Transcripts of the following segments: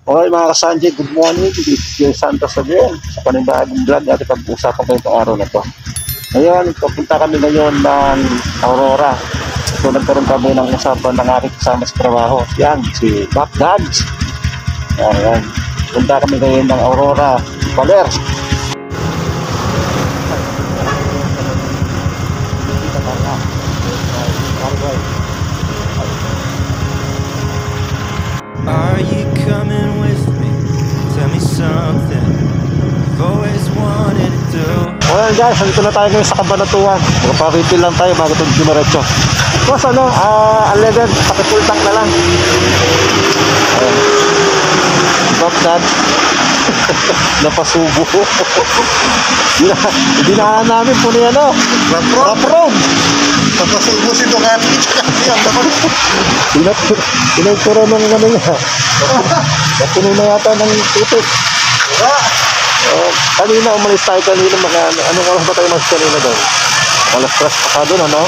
Okay mga ka-Sanjay, good morning. This is Joy Santos again sa panibagong vlog natin pag-uusapan ko itong araw na to. Ngayon, pupunta kami ngayon ng Aurora. So nagkaroon kami ng usapan ng aking kasama sa trabaho. Yan, si Mac Dodge. Yan. Punta kami ngayon ng Aurora, Baler. Are you coming with me? Tell me something I've always wanted to do. Ayan guys, nandito na tayo ngayon sa Cabanatuan. Magpapitil lang tayo bago itong dumiretso. Tapos unleaded, pakifull tank na lang. Ayan. Drop that. Napasubo. Dinaan namin po ni Rough road. Napasubo si Ducati. Pinagturo ng ano niya. Napuno na yata ng tutok. Kanina umalis tayo kanina. Anong oras ba tayo mas kanina doon? Alas 3 pa ka doon, ano?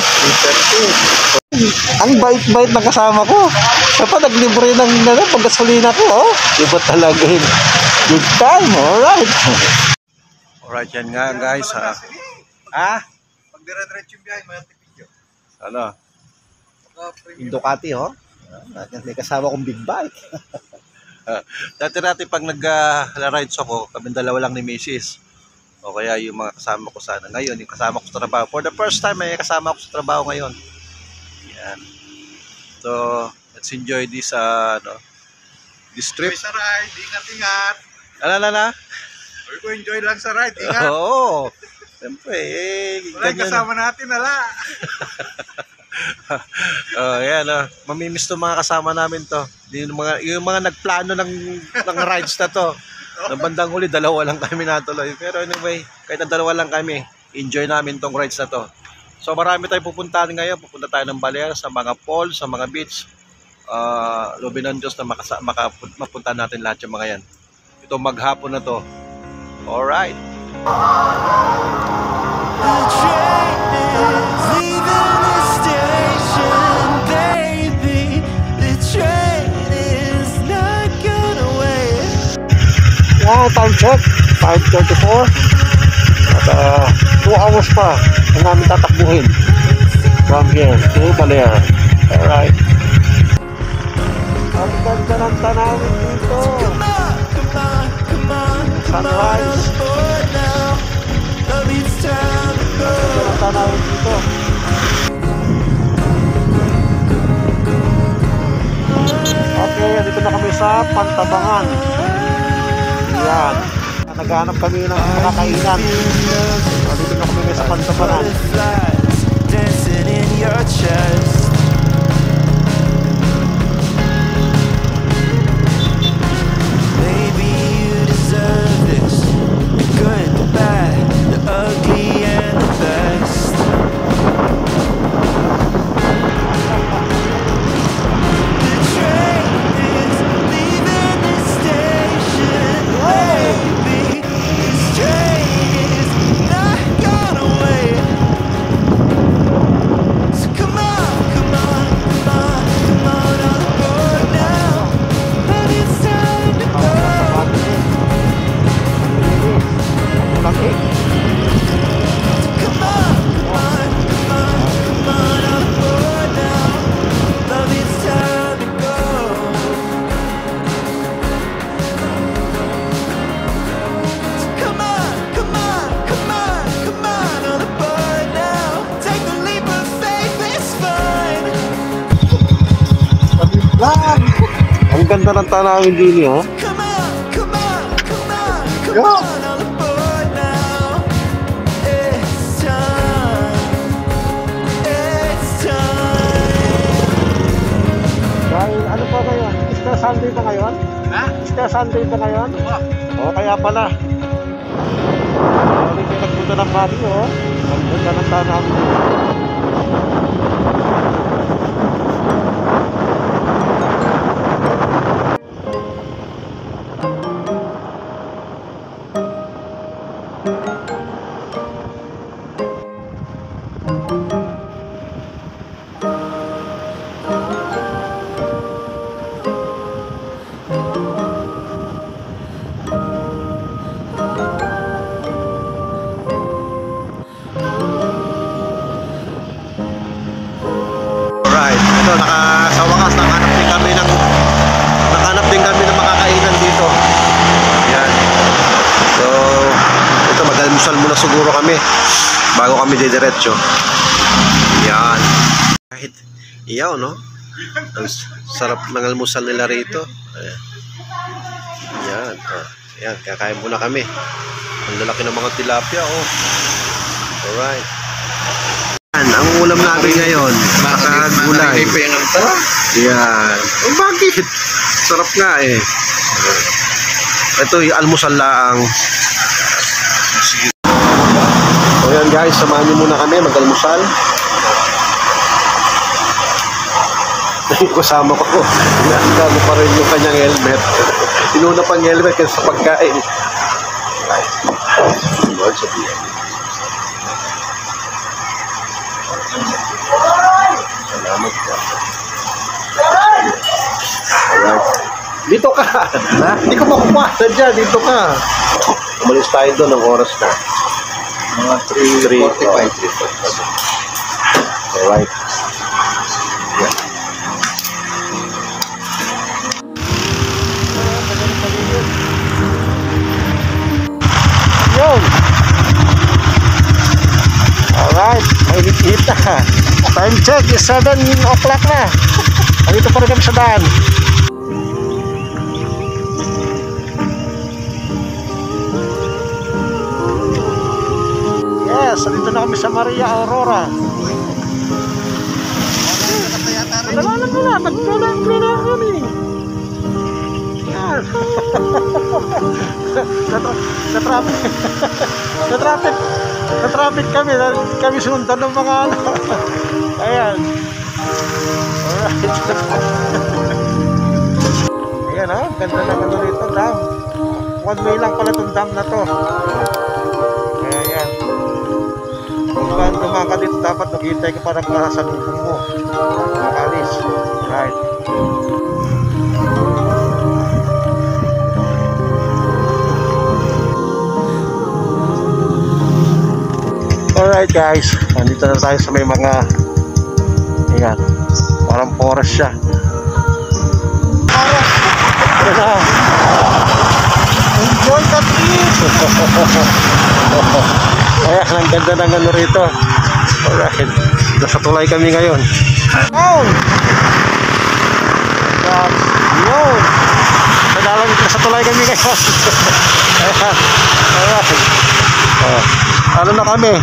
Ang bait-bait ng kasama ko. Kapag naglibre ng paggasolina ko, oh. Iba talaga yun. Good time, alright. Alright, yan nga guys, ha? Ha? Pag dire-diretso yung biyahe, may video. Ano? Yung Ducati, oh. May kasama kong big bike. Dati pag nag-rides ako, kami dalawa lang ni Mrs. O kaya yung mga kasama ko sana. Ngayon, yung kasama ko sa trabaho. For the first time, may kasama ko sa trabaho ngayon. Yan. So, let's enjoy this, this trip. Enjoy sa ride, ingat-ingat. Ano? Sabi ko, enjoy lang sa ride, ingat. Oo. Siyempre, wala yung kasama natin, ala. Yan, mamimiss to mga kasama namin to. Yung mga nagplano ng rides na to. Ng bandang huli, dalawa lang kami natuloy. Pero anyway, kahit na dalawa lang kami, enjoy namin tong rides na to. So marami tayong pupuntahan ngayon. Pupunta tayo ng Baler, sa mga falls, sa mga beach. Lobby ng Diyos na mapunta natin lahat yung mga yan. Ito maghapon na to. Alright. The train is leaving the station, baby. The train is not gonna wait. Time check, 5:34. At 2 hours pa ang namin tatakbuhin from here to Baler. Alright. Ang ganda ng tanawin dito. Come on, Sunrise. aboard now. Love, it's time to go. Ang ganda ng tanawin dito. Okay, dito na kami sa Pantabangan. Yan. Naghanap kami ng makakainan. Dito na kami sa Pantabangan. Butterflies dancing in your chest. Maybe you deserve this. The good, the bad, the ugly, and the best. The train is leaving the station, baby. This train is not gonna wait. So come on board now. But it's time to go. Come on board now. Love, it's time to go. So come on board now. Take the leap of faith, it's fine. Ang ganda ng tanawin din eh, oh. Come on board now. It's time. Dahil ano pa ngayon? Easter Sunday pa ngayon? Ha? Easter Sunday pa ngayon? Oo, kaya pala. Hindi kayo nagpunta ng Baguio, oh. Ang ganda ng tanawin dito. bago kami didiretso. Yan. Kahit iyaw, no? Ang sarap ng almusal nila rito. Ayan. Yan. Yan, kakain muna kami. Ang lalaki ng mga tilapia, oh. Alright. Yan, ang ulam namin ngayon, nakagulay. Yan. Oh, bakit? Sarap nga eh. Ito yung almusal laang. So yan guys, samahan niyo muna kami mag-almusal. Kasama ko. Kasama pa rin yung kanyang helmet. Inuna pang helmet kasi sa pagkain. Salamat ka. Alright. Dito ka. Hindi ko makuha. Diyan, dito ka. Umalis tayo doon ng oras na. Mga 3:45. Alright. Yun. Alright. Mainit-init na. Time check is 7 o'clock na. Andito pa rin kami sa daan. Yes, andito na kami sa Maria Aurora. Nalaman mo na, magpula kami. Yan. Sa traffic kami. Kami sundan ng mga ano. Ayan. Alright. Ayan, oh. Ganda na ano rito, dam. 1 way lang pala itong dam na to. Ayan. Kung dumaan ka dito, dapat naghihintay ka parang nasa lubong mo. Makalis. Right. Alright guys, nandito na tayo sa may mga, ayan, parang forest siya. Ayan na. Enjoy the trip! Ayan, ang ganda ng ano rito. Alright, nasa tulay kami ngayon. Oh! Yun! Nasa tulay kami ngayon. Ayan, alright. Ano na kami?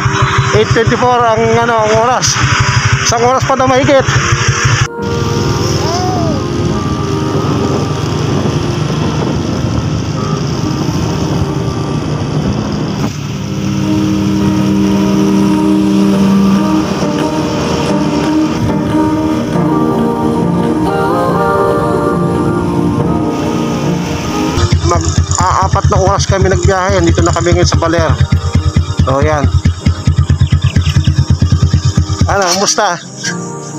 8:24 ang ano, ang oras. Isang oras pa na mahigit. Mag-aapat na oras kami nagbiyahe. Dito na kami ngayon sa Baler. So yan. Ano, kumusta?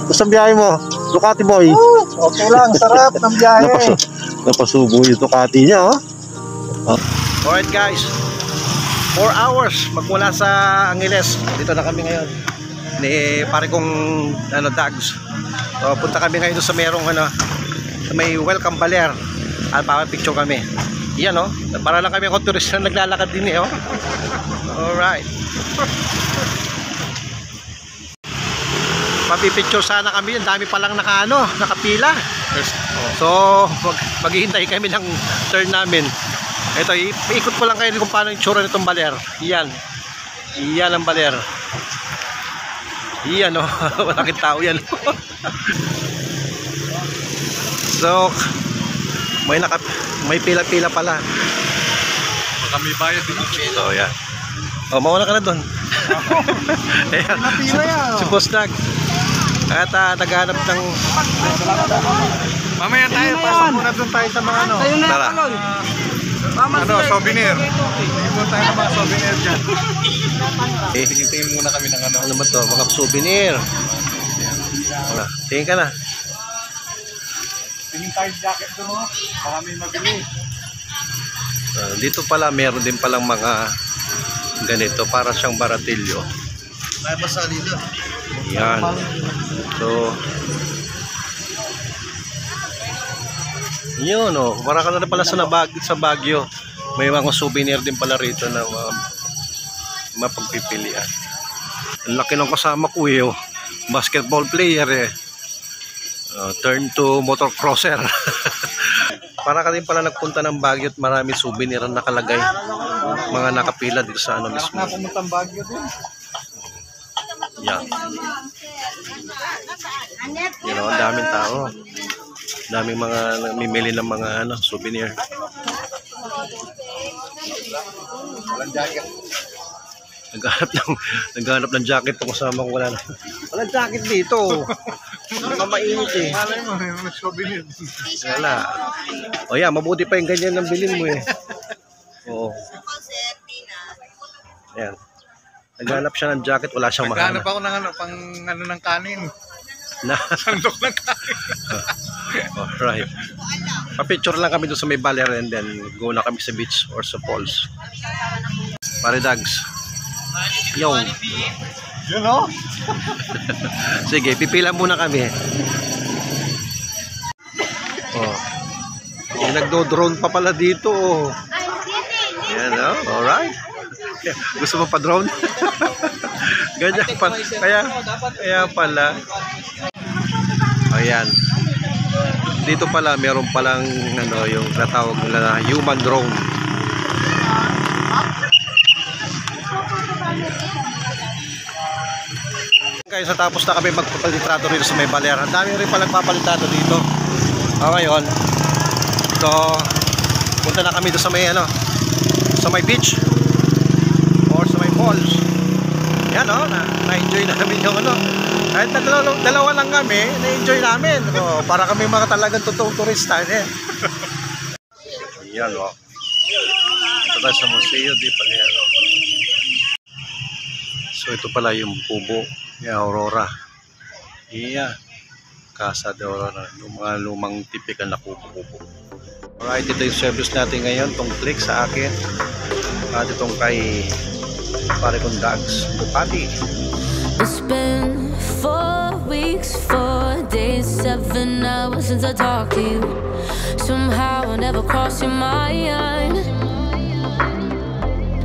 Kumusta biyahe mo? Ducati boy. Okay lang, sarap ng biyahe. Napasubo yung Ducati niya, oh. Alright guys, 4 hours magmula sa Angeles. Dito na kami ngayon ni pare kong ano, Dags. So punta kami ngayon sa merong ano, may welcome Baler. At papapicture kami. Yan, oh. Para lang kami ako turista na naglalakad din eh, oh. Alright. Papipicture sana kami. Ang dami palang nakapila. So maghihintay kami ng turn namin. Ito, iikot ko lang kayo kung paano yung tsura nitong Baler. Yan. Yan ang Baler. Yan, oh. Malaking tao yan. So may pila-pila pala. Baka may bayad din. So yan. Oh, mawala ka na doon. Ayan, si Boss Dag. At naghanap ng... Mamaya tayo, pasok muna doon tayo sa mga ano. Tara. Ano, souvenir. Tingin muna tayo ng mga souvenir dyan. Tingin muna kami ng ano. Ano ba to? Mga souvenir. Tingin ka na. Tingin tayo jacket doon, baka may mabili. Dito pala, meron din palang mga ganito. Para siyang baratilyo. May masali na. Yan. So, yun, oh. Para ka na pala sa Baguio. May mga souvenir din pala rito na mapagpipilian. Ang laki ng kasama ko eh. Oh. Basketball player eh. Turn to motocrosser. Para ka din pala nagpunta ng Baguio at marami souvenir ang nakalagay. Mga nakapila dito sa ano mismo. Napuntang Baguio din. Yan. You know, ang daming tao. Daming mga namimili ng mga ano, souvenir. Walang jacket. Naghanap ng jacket kung kasama ko wala na. Walang jacket dito. Mainit eh. Malay mo, may souvenir. Wala. O yan, mabuti pa yung ganyan ng bilhin mo eh. Oo. Ayan. Naghanap siya ng jacket, wala siyang Naghanap mahanap. ako ng ano, pang ano ng kanin. Na. Sandok ng kanin. Alright. Pa-picture lang kami doon sa may baler and then go na kami sa beach or sa falls. Pare Dags. Yung. You know? Sige, pipila muna kami. Oh. Yung nagdo-drone pa pala dito. Oh. Yan, oh. Alright. Gusto mo pa drone? Ganyan pa. Kaya pala. Ayan. Dito pala meron palang ano, yung natawag nila na human drone. Guys, natapos na kami magpapalitrato rito sa may baler. Ang dami rin pala nagpapalitrato dito. Ngayon, so punta na kami doon sa may ano, sa may beach or sa may falls. Yan na-enjoy namin yung ano. Kahit dalawa lang kami, na-enjoy namin. So, para kami mga talagang totoong turista eh. Yan o. Ito tayo sa Museo de Palero. So ito pala yung kubo ni Aurora. Iya. Casa de Aurora. Yung mga lumang tipikal na kubo-kubo. Alright, ito yung service natin ngayon. Itong click sa akin. At itong kay pare kong Dags. Bupati. It's been 4 weeks, 4 days, 7 hours since I talked to you. Somehow I never crossed your mind.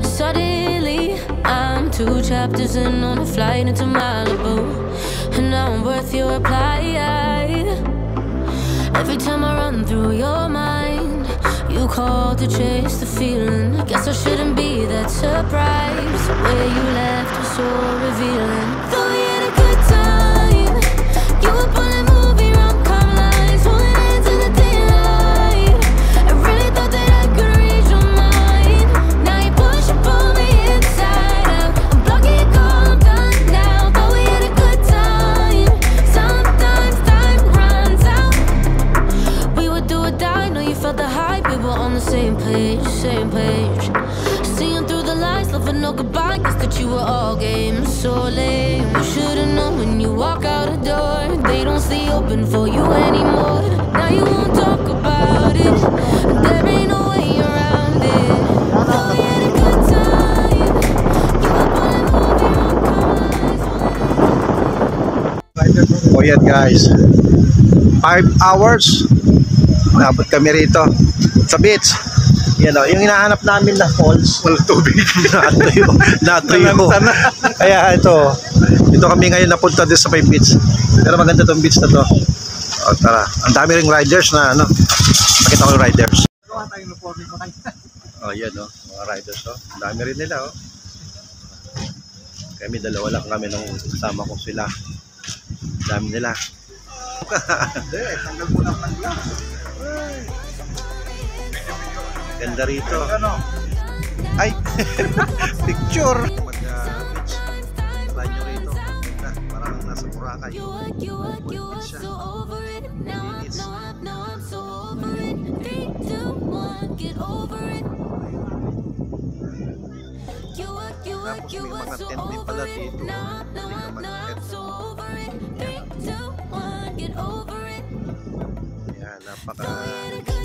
Suddenly I'm 2 chapters in on a flight into Malibu, and now I'm worth your reply. Every time I run through your mind, you call to chase the feeling. Guess I shouldn't be that surprised. Where you left was so revealing. Thought we had a good time. You were pulling movie rom-com lines, holding hands in the daylight. I really thought that I could read your mind. Now you push and pull me inside out. I'm blocking your call, I'm done now. Thought we had a good time. Sometimes time runs out. We would do or die, know you felt the hype. We were on the same page, same page. Seeing through the lies, loving no goodbye. Guess that you were all game, so lame. You should've known when you walk out the door, they don't stay open for you anymore. Now you won't talk about it, there ain't no way around it. Thought we had a good time. You were pulling movie rom-com lines. O yan guys, 5 hours nabot kami rito sa beach. Yan o, yung hinahanap namin na falls, Wala tubig. natuyo. Kaya ito kami ngayon napunta din sa may beach. Pero maganda tong beach na to. O tara, ang dami ring riders na ano, nakita ko yung riders. O yan o, mga riders o, ang dami rin nila o. Kami dalawa lang kami nung kasama ko sila. Dami nila. Tanggal mo na pangla. Ganda rito. Ano? Ay! Picture! Mag-beach. Try nyo rito. Ganda. Parang nasa Boracay. You were so over it. Now I'm so over it. 3, 2, 1, get over it. You were Tapos may mga so tent din pala over it. dito. Now Pwede ka I'm mag-tent. so over it. 3, 2, 1, get over it. Yan, Thought we had a good